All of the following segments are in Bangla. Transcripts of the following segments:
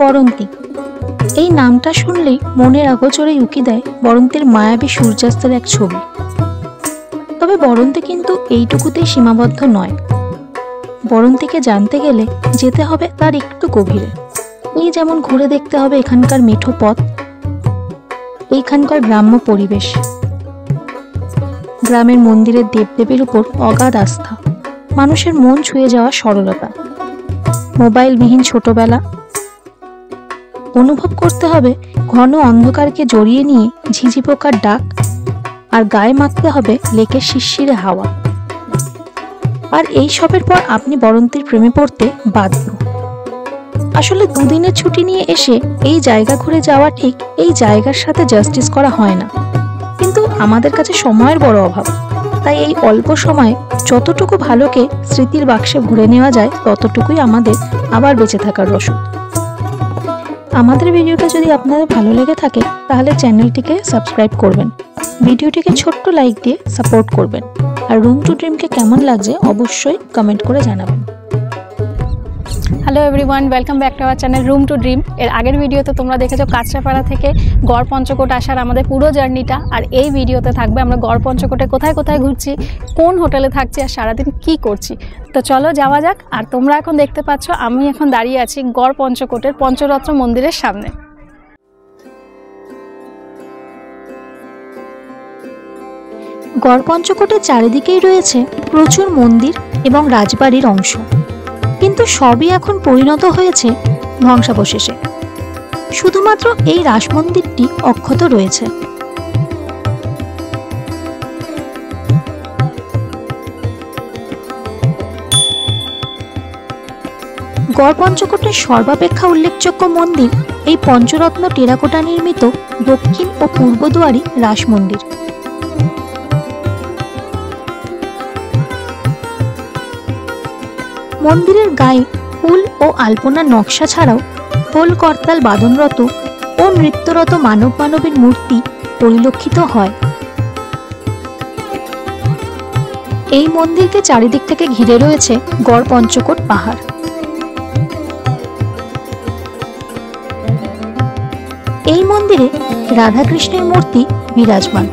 বরন্তী, এই নামটা শুনলেই মনের আগোচরে উকি দেয় বরন্তীর মায়াবী সূর্যাস্তের এক ছবি। তবে বরন্তী কিন্তু এইটুকুতেই সীমাবদ্ধ নয়। বরন্তীকে জানতে গেলে যেতে হবে তার একটু গভীরে। এই যেমন ঘুরে দেখতে হবে এখানকার মেঠো পথ, এইখানকার গ্রাম্য পরিবেশ, গ্রামের মন্দিরের দেবদেবীর উপর অগাধ আস্থা, মানুষের মন ছুঁয়ে যাওয়া সরলতা, মোবাইলবিহীন ছোটবেলা। অনুভব করতে হবে ঘন অন্ধকারকে জড়িয়ে নিয়ে ঝিঝি পোকার ডাক, আর গায়ে মাখতে হবে লেকের শিরশিরে হাওয়া। আর এই সবের পর আপনি বরন্তীর প্রেমে পড়তে বাধ্য। আসলে দুদিনের ছুটি নিয়ে এসে এই জায়গা ঘুরে যাওয়া ঠিক এই জায়গার সাথে জাস্টিস করা হয় না, কিন্তু আমাদের কাছে সময়ের বড় অভাব। তাই এই অল্প সময়ে যতটুকু ভালোকে স্মৃতির বাক্সে ভরে নেওয়া যায় ততটুকুই আমাদের আবার বেঁচে থাকার রসদ। আমাদের ভিডিওটা যদি আপনাদের ভালো লেগে থাকে তাহলে চ্যানেলটিকে সাবস্ক্রাইব করবেন, ভিডিওটিকে ছোট্ট লাইক দিয়ে সাপোর্ট করবেন, আর রুম টু ড্রিমকে কেমন লাগছে অবশ্যই কমেন্ট করে জানাবেন। Hello everyone, welcome back to our channel Room to Dream. এর আগের ভিডিওতে তোমরা দেখেছো কাঁচরাপাড়া থেকে গড় পঞ্চকোট আসার আমাদের পুরো জার্নিটা, আর এই ভিডিওতে থাকবে আমরা গড় পঞ্চকোটে কোথায় কোথায় ঘুরছি, কোন হোটেলে থাকছি, আর সারাদিন কি করছি। তো চলো যাওয়া যাক। আর তোমরা এখন দেখতে পাচ্ছ আমি এখন দাঁড়িয়ে আছি গড় পঞ্চকোটের পঞ্চরত্ন মন্দিরের সামনে। গড় পঞ্চকোটের চারিদিকেই রয়েছে প্রচুর মন্দির এবং রাজবাড়ির অংশ, কিন্তু সবই এখন পরিণত হয়েছে ধ্বংসাবশেষে। শুধুমাত্র এই রাস মন্দিরটি অক্ষত রয়েছে। গড় পঞ্চকোটের সর্বাপেক্ষা উল্লেখযোগ্য মন্দির এই পঞ্চরত্ন টেরাকোটা নির্মিত দক্ষিণ ও পূর্ব দুয়ারি রাস মন্দির। মন্দিরের গায়ে ফুল ও আলপনার নকশা ছাড়াও খোল করতাল বাদনরত ও নৃত্যরত মানব মানবীর মূর্তি পরিলক্ষিত হয়। এই মন্দিরকে চারিদিক থেকে ঘিরে রয়েছে গড় পঞ্চকোট পাহাড়। এই মন্দিরে রাধাকৃষ্ণের মূর্তি বিরাজমান।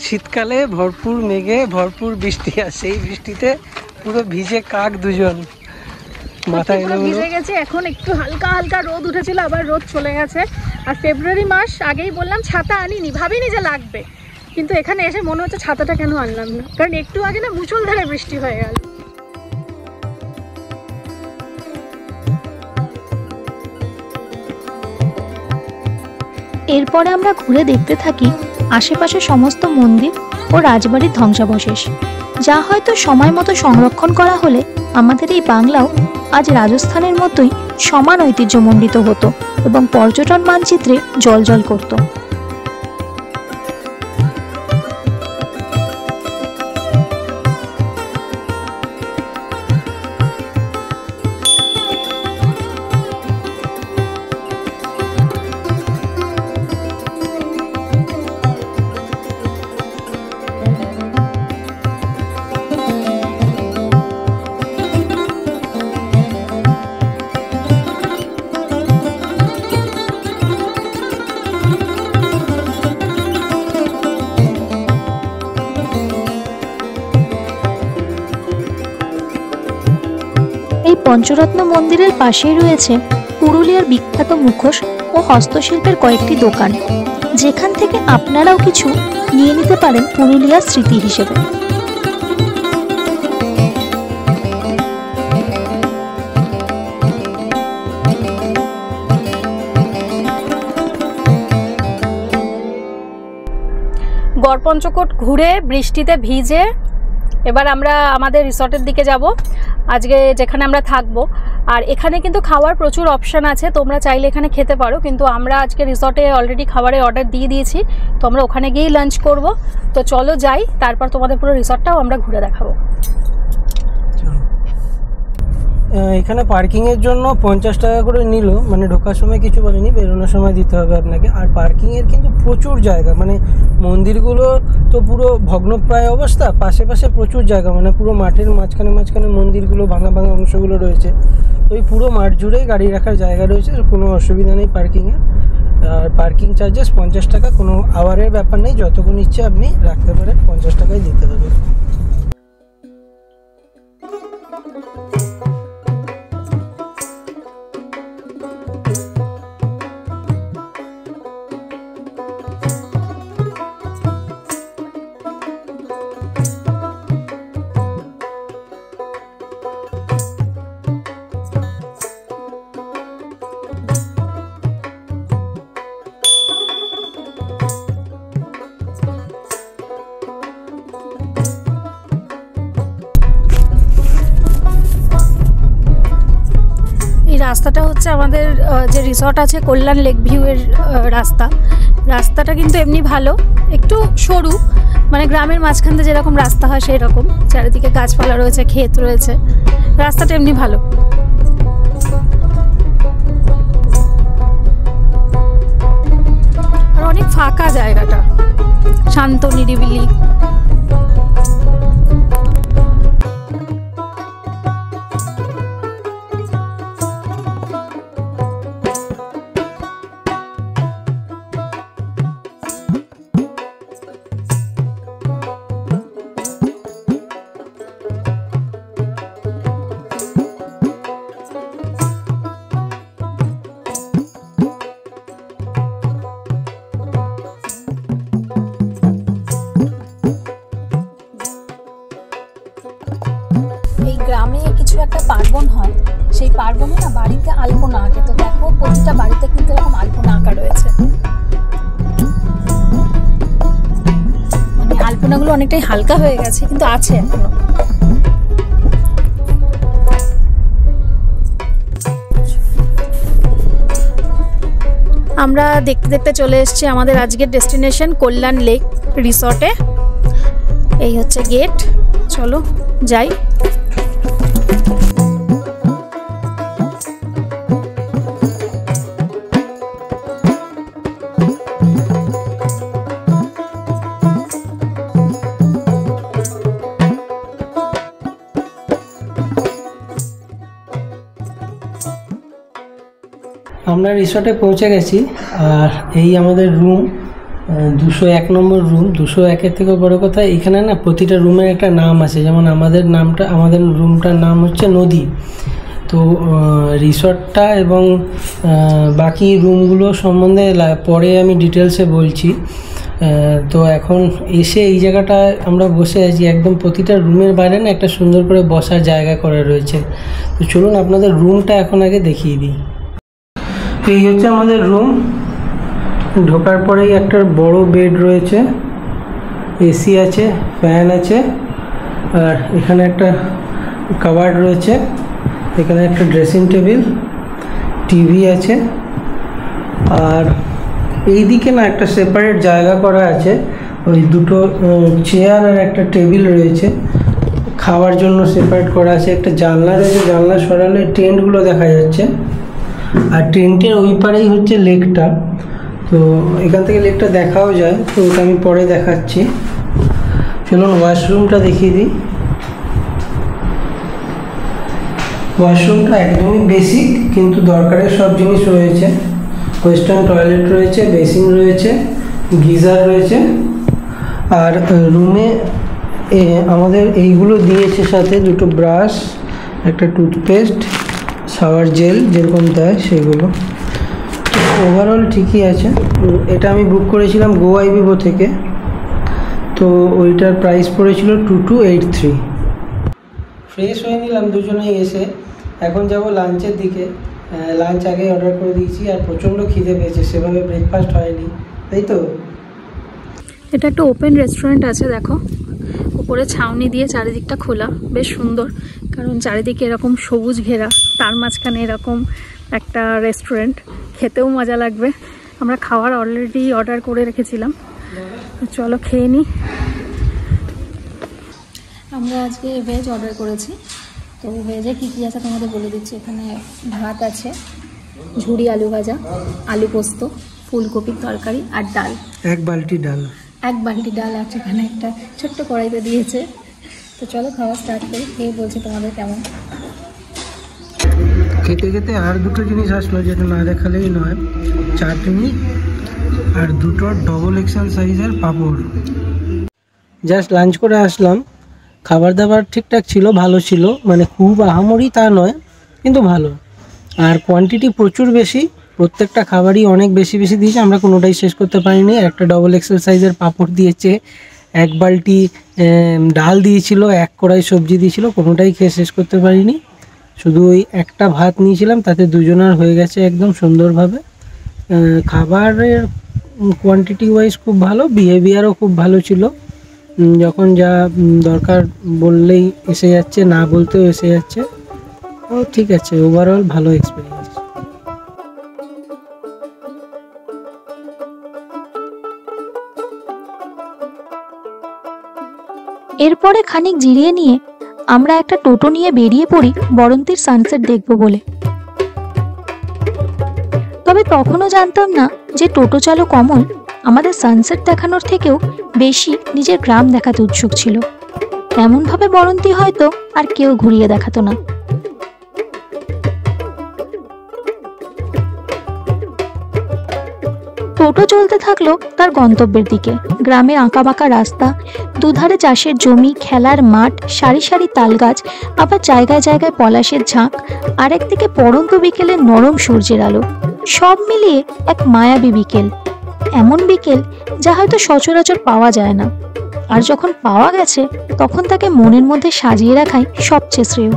শীতকালে ভরপুর মেঘে ভরপুর বৃষ্টি, আর সেই বৃষ্টিতে পুরো ভিজে কাক দুজন, মাথায় ভিজে গেছে। এখন একটু হালকা হালকা রোদ উঠেছিল, আবার রোদ চলে গেছে। আর ফেব্রুয়ারি মাস, আগেই বললাম ছাতা আনিনি, ভাবিনি যে লাগবে, কিন্তু এখানে এসে মনে হচ্ছে ছাতাটা কেন আনলাম না, কারণ একটু আগে না মুষলধারে বৃষ্টি হয়ে গেল। এরপরে আমরা ঘুরে দেখতে থাকি আশেপাশে সমস্ত মন্দির ও রাজবাড়ির ধ্বংসাবশেষ, যা হয়তো সময় মতো সংরক্ষণ করা হলে আমাদের এই বাংলাও আজ রাজস্থানের মতোই সমান ঐতিহ্যমণ্ডিত হতো এবং পর্যটন মানচিত্রে জ্বলজ্বল করত। এই পঞ্চরত্ন মন্দিরের পাশেই রয়েছে পুরুলিয়ার বিখ্যাত মুখোশ ও হস্তশিল্পের কয়েকটি দোকান, যেখান থেকে আপনারাও কিছু নিয়ে নিতে পারেন পুরুলিয়ার স্মৃতি হিসেবে। গড় পঞ্চকোট ঘুরে বৃষ্টিতে ভিজে এবার আমরা আমাদের রিসর্টের দিকে যাব। আজকে যেখানে আমরা থাকবো আর এখানে কিন্তু খাওয়ার প্রচুর অপশান আছে, তোমরা চাইলে এখানে খেতে পারো, কিন্তু আমরা আজকে রিসর্টে অলরেডি খাবারের অর্ডার দিয়ে দিয়েছি, তো আমরা ওখানে গিয়েই লাঞ্চ করব। তো চলো যাই, তারপর তোমাদের পুরো রিসর্টটাও আমরা ঘুরে দেখাবো। এখানে পার্কিংয়ের জন্য 50 টাকা করে নিল, মানে ঢোকার সময় কিছু বলেনি, বেরোনোর সময় দিতে হবে আপনাকে। আর পার্কিংয়ের কিন্তু প্রচুর জায়গা, মানে মন্দিরগুলো তো পুরো ভগ্নপ্রায় অবস্থা, পাশে পাশে প্রচুর জায়গা, মানে পুরো মাঠের মাঝখানে মাঝখানে মন্দিরগুলো, ভাঙা ভাঙা অংশগুলো রয়েছে। তো ওই পুরো মাঠ জুড়েই গাড়ি রাখার জায়গা রয়েছে, কোনো অসুবিধা নেই পার্কিংয়ে। আর পার্কিং চার্জেস 50 টাকা, কোনো আওয়ারের ব্যাপার নেই, যতক্ষণ ইচ্ছে আপনি রাখতে পারেন, 50 টাকায় দিতে হবে। রাস্তাটা হচ্ছে আমাদের যে রিসর্ট আছে কল্যাণ লেক ভিউয়ের রাস্তাটা কিন্তু এমনি ভালো, একটু সরু, মানে গ্রামের মাঝখান দিয়ে যেরকম রাস্তা হয় সেই রকম, চারিদিকে গাছপালা রয়েছে, ক্ষেত রয়েছে, রাস্তাটা এমনি ভালো। আর অনেক ফাঁকা জায়গাটা, শান্ত নিরিবিলি। গ্রামে কিছু একটা পার্বণ হয়, সেই পার্বণে না বাড়িতে আলপনা আঁকে। তো দেখো প্রতিটা বাড়িতে কিন্তু এরকম আলপনা আঁকা রয়েছে, মানে আলপনাগুলো অনেকটাই হালকা হয়ে গেছে কিন্তু আছে এখনো। আমরা দেখতে দেখতে চলে এসেছি আমাদের আজকের ডেস্টিনেশন কল্যাণ লেক রিসর্টে। এই হচ্ছে গেট, চলো যাই। আমরা রিসর্টে পৌঁছে গেছি, আর এই আমাদের রুম, 201 নম্বর রুম। 201-এর থেকে বড় কথা, এখানে না প্রতিটা রুমের একটা নাম আছে, যেমন আমাদের রুমটার নাম হচ্ছে নদী। তো রিসর্টটা এবং বাকি রুমগুলো সম্বন্ধে পরে আমি ডিটেলসে বলছি। তো এখন এসে এই জায়গাটায় আমরা বসে আছি, একদম প্রতিটা রুমের বাইরে না একটা সুন্দর করে বসার জায়গা করা রয়েছে। তো চলুন আপনাদের রুমটা এখন আগে দেখিয়ে দিই। এই হচ্ছে আমাদের রুম। ঢোকার পরেই একটা বড় বেড রয়েছে, এসি আছে, ফ্যান আছে, আর এখানে একটা কাবার্ড রয়েছে, এখানে একটা ড্রেসিং টেবিল, টিভি আছে, আর এই দিকে না একটা সেপারেট জায়গা করা আছে, ওই দুটো চেয়ার আর একটা টেবিল রয়েছে, খাওয়ার জন্য সেপারেট করা আছে। একটা জানলা রয়েছে, জানলা সরালে টেন্টগুলো দেখা যাচ্ছে, আর টেন্টের ওই পারেই হচ্ছে লেকটা। তো এখান থেকে লেকটা দেখাও যায়, তো ওটা আমি পরে দেখাচ্ছি। চলুন ওয়াশরুমটা দেখিয়ে দিই। ওয়াশরুমটা একদমই বেসিক, কিন্তু দরকারের সব জিনিস রয়েছে। ওয়েস্টার্ন টয়লেট রয়েছে, বেসিন রয়েছে, গিজার রয়েছে, আর রুমে আমাদের এইগুলো দিয়েছে সাথে, দুটো ব্রাশ, একটা টুথপেস্ট, শাওয়ার জেল যেরকম দেয় সেগুলো। ওভারঅল ঠিকই আছে। এটা আমি বুক করেছিলাম গোয়াইবিবো থেকে, তো ওইটার প্রাইস পড়েছিল 2283। ফ্রেশ হয়ে নিলাম দুজনেই এসে, এখন যাব লাঞ্চের দিকে। লাঞ্চ আগে অর্ডার করে দিয়েছি, আর প্রচণ্ড খিদে পেয়েছে, সেভাবে ব্রেকফাস্ট হয়নি, তাই তো। এটা একটা ওপেন রেস্টুরেন্ট আছে, দেখো ওপরে ছাউনি দিয়ে চারিদিকটা খোলা, বেশ সুন্দর, কারণ চারিদিকে এরকম সবুজ ঘেরা, তার মাঝখানে এরকম একটা রেস্টুরেন্ট, খেতেও মজা লাগবে। আমরা খাওয়ার অলরেডি অর্ডার করে রেখেছিলাম, চলো খেয়ে নিই। আমরা আজকে ভেজ অর্ডার করেছি, তো ভেজে কী কী আছে তোমাদের বলে দিচ্ছি। এখানে ভাত আছে, ঝুরি আলু ভাজা, আলু পোস্ত, ফুলকপির তরকারি আর ডাল। এক বালতি ডাল আছে, এখানে একটা ছোট্ট কড়াইতে দিয়েছে। তো চলো খাওয়া স্টার্ট করি, খেয়ে বলছি তোমাদের কেমন। খেতে খেতে আর দুটো জিনিস আসলো যেটা না দেখালেই নয়, চাটনি আর দুটো ডবল এক্সেল সাইজের পাঁপড়। জাস্ট লাঞ্চ করে আসলাম, খাবার দাবার ঠিকঠাক ছিল, ভালো ছিল, মানে খুব আহামরি তা নয়, কিন্তু ভালো। আর কোয়ান্টিটি প্রচুর বেশি, প্রত্যেকটা খাবারই অনেক বেশি বেশি দিয়েছে, আমরা কোনোটাই শেষ করতে পারিনি। একটা ডবল এক্সেল সাইজের পাঁপড় দিয়েছে, এক বালতি ডাল দিয়েছিল, এক কড়াই সবজি দিয়েছিল, কোনোটাই খেয়ে শেষ করতে পারিনি। শুধু ওই একটা ভাত নিয়েছিলাম, তাতে দুজনের হয়ে গেছে একদম সুন্দরভাবে। খাবারের কোয়ান্টিটি ওয়াইজ খুব ভালো, বিহেভিয়ারও খুব ভালো ছিল। যখন যা দরকার বললেই এসে যাচ্ছে, না বলতেও এসে যাচ্ছে। ও ঠিক আছে, ওভারঅল ভালো এক্সপিরিয়েন্স। এরপরে খানিক জিরিয়ে নিয়ে আমরা একটা টোটো নিয়ে বেরিয়ে পড়ি বরন্তির সানসেট দেখব বলে। তবে তখনও জানতাম না যে টোটো চালক কমল আমাদের সানসেট দেখানোর থেকেও বেশি নিজের গ্রাম দেখাতে উৎসুক ছিল। এমনভাবে বরন্তি হয়তো আর কেউ ঘুরিয়ে দেখাতো না। টোটো চলতে থাকলো তার গন্তব্যের দিকে। গ্রামের আঁকাবাঁকা রাস্তা, দুধারে চাষের জমি, খেলার মাঠ, সারি সারি তাল গাছ, আবার জায়গায় জায়গায় পলাশের ঝাঁক, আর একদিকে পড়ন্ত বিকেলের নরম সূর্যের আলো, সব মিলিয়ে এক মায়াবী বিকেল। এমন বিকেল যা হয়তো সচরাচর পাওয়া যায় না, আর যখন পাওয়া গেছে তখন তাকে মনের মধ্যে সাজিয়ে রাখাই সবচেয়ে শ্রেয়।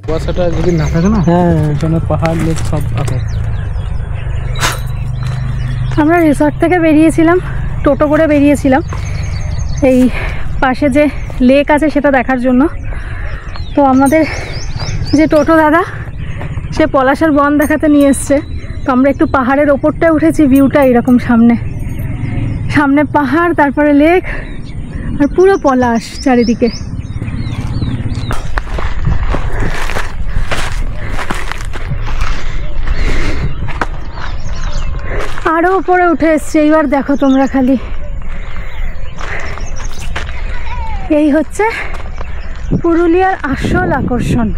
কুয়াশাটা যদি না থাকে না, হ্যাঁ এখানে পাহাড় লেক সব আছে। আমরা রিসর্ট থেকে বেরিয়েছিলাম, টোটো করে বেরিয়েছিলাম এই পাশে যে লেক আছে সেটা দেখার জন্য। তো আমাদের যে টোটো দাদা, সে পলাশের বন দেখাতে নিয়ে এসছে। তো আমরা একটু পাহাড়ের ওপরটায় উঠেছি, ভিউটা এরকম সামনে সামনে পাহাড়, তারপরে লেক, আর পুরো পলাশ চারিদিকে। আরও উপরে উঠে এসছে, এইবার দেখো তোমরা খালি, এই হচ্ছে পুরুলিয়ার আসল আকর্ষণ।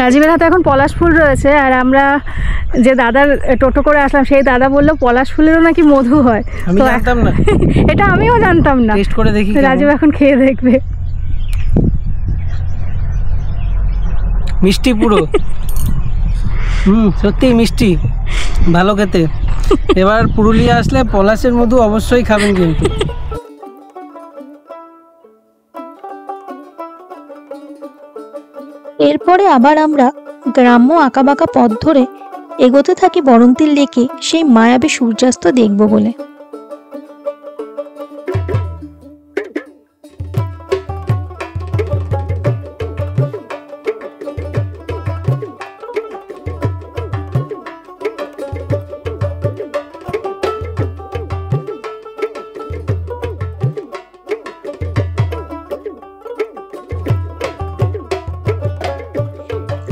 রাজীবের হাতে এখন পলাশ ফুল রয়েছে, আর আমরা যে দাদার টোটো করে আসলাম সেই দাদা বললো পলাশ ফুলেরও নাকি মধু হয়। আমি জানতাম না, এটা আমিও জানতাম না। টেস্ট করে দেখি, রাজীব এখন খেয়ে দেখবে। মিষ্টি পুরো, সত্যি মিষ্টি, ভালো খেতে। এবার পুরুলিয়া আসলে পলাশের মধু অবশ্যই খাবেন কিন্তু। এরপরে আবার আমরা গ্রাম্য আঁকাবাঁকা পথ ধরে এগোতে থাকি বরন্তির লেকে সেই মায়াবী সূর্যাস্ত দেখব বলে।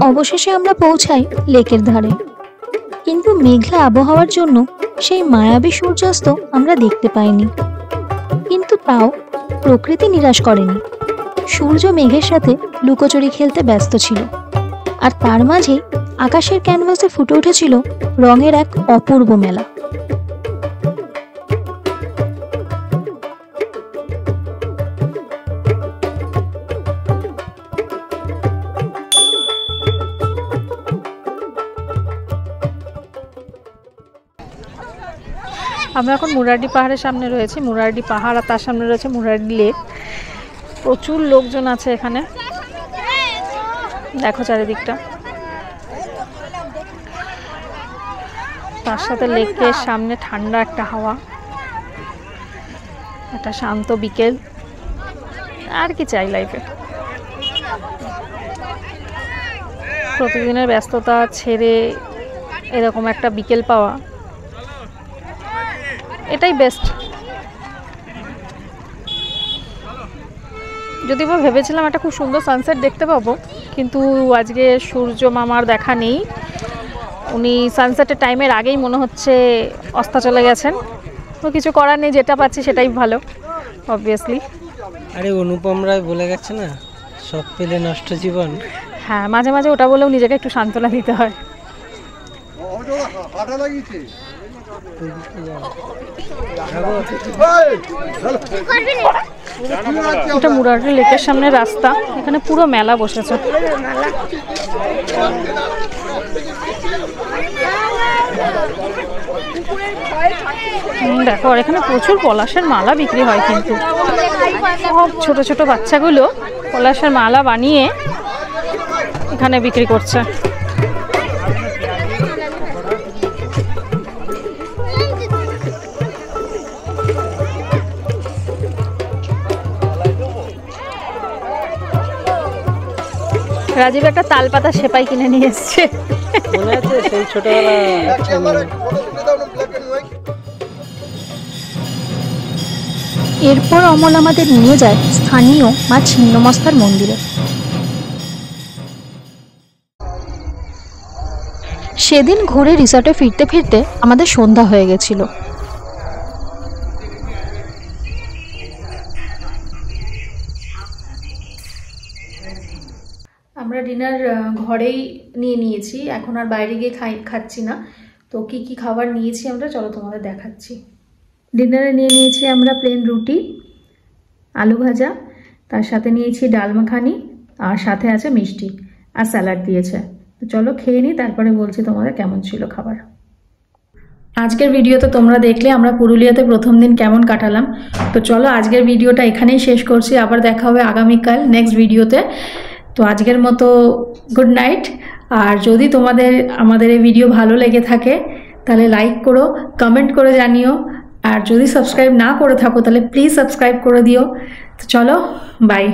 অবশেষে আমরা পৌঁছাই লেকের ধারে, কিন্তু মেঘলা আবহাওয়ার জন্য সেই মায়াবী সূর্যাস্ত আমরা দেখতে পাইনি। কিন্তু তাও প্রকৃতি নিরাশ করেনি। সূর্য মেঘের সাথে লুকোচুরি খেলতে ব্যস্ত ছিল, আর তার মাঝে আকাশের ক্যানভাসে ফুটে উঠেছিল রঙের এক অপূর্ব মেলা। আমরা এখন মুরাডি পাহাড়ের সামনে রয়েছি। মুরাডি পাহাড় আর তার সামনে রয়েছে মুরাডি লেক। প্রচুর লোকজন আছে এখানে, দেখো চারিদিকটা। তার সাথে লেকের সামনে ঠান্ডা একটা হাওয়া, একটা শান্ত বিকেল। আর কি চাই লাইফে? প্রতিদিনের ব্যস্ততা ছেড়ে এরকম একটা বিকেল পাওয়া, এটাই বেস্ট। যদিও ভেবেছিলাম একটা খুব সুন্দর সানসেট দেখতে পাবো, কিন্তু আজকে সূর্য মামার দেখা নেই। উনি সানসেটের টাইমের আগেই মনে হচ্ছে অস্ত চলে গেছেন। তো কিছু করার নেই, যেটা পাচ্ছি সেটাই ভালো অবভিয়াসলি। আরে অনুপম রায় বলে গেছে না, সব পেলে নষ্ট জীবন। হ্যাঁ, মাঝে মাঝে ওটা বলেও নিজেকে একটু সান্ত্বনা দিতে হয়। এটা মুরাডি লেকের সামনে রাস্তা, এখানে পুরো মেলা বসেছে। দেখো, আর এখানে প্রচুর পলাশের মালা বিক্রি হয়, কিন্তু সব ছোট ছোট বাচ্চাগুলো পলাশের মালা বানিয়ে এখানে বিক্রি করছে। রাজীব একটা তালপাতা সেপাই কিনে নিয়ে এসছে। এরপর অমল আমাদের নিয়ে যায় স্থানীয় মা ছিন্নমস্তার মন্দিরে। সেদিন ঘুরে রিসর্টে ফিরতে ফিরতে আমাদের সন্ধ্যা হয়ে গেছিল। আমরা ডিনার ঘরেই নিয়ে নিয়েছি, এখন আর বাইরে গিয়ে খাচ্ছি না। তো কি কি খাবার নিয়েছি আমরা, চলো তোমাদের দেখাচ্ছি। ডিনারে নিয়ে নিয়েছি আমরা প্লেন রুটি, আলু ভাজা, তার সাথে নিয়েছি ডাল মাখানি, আর সাথে আছে মিষ্টি আর স্যালাড দিয়েছে। তো চলো খেয়ে নিই, তারপরে বলছি তোমাদের কেমন ছিল খাবার। আজকের ভিডিওতে তোমরা দেখলে আমরা পুরুলিয়াতে প্রথম দিন কেমন কাটালাম। তো চলো আজকের ভিডিওটা এখানেই শেষ করছি, আবার দেখা হবে আগামীকাল নেক্সট ভিডিওতে। তো আজকের মতো গুড নাইট। আর যদি তোমাদের আমাদের এই ভিডিও ভালো লেগে থাকে তাহলে লাইক করো, কমেন্ট করে জানিও, আর যদি সাবস্ক্রাইব না করে থাকো তাহলে প্লিজ সাবস্ক্রাইব করে দিও। তো চলো, বাই।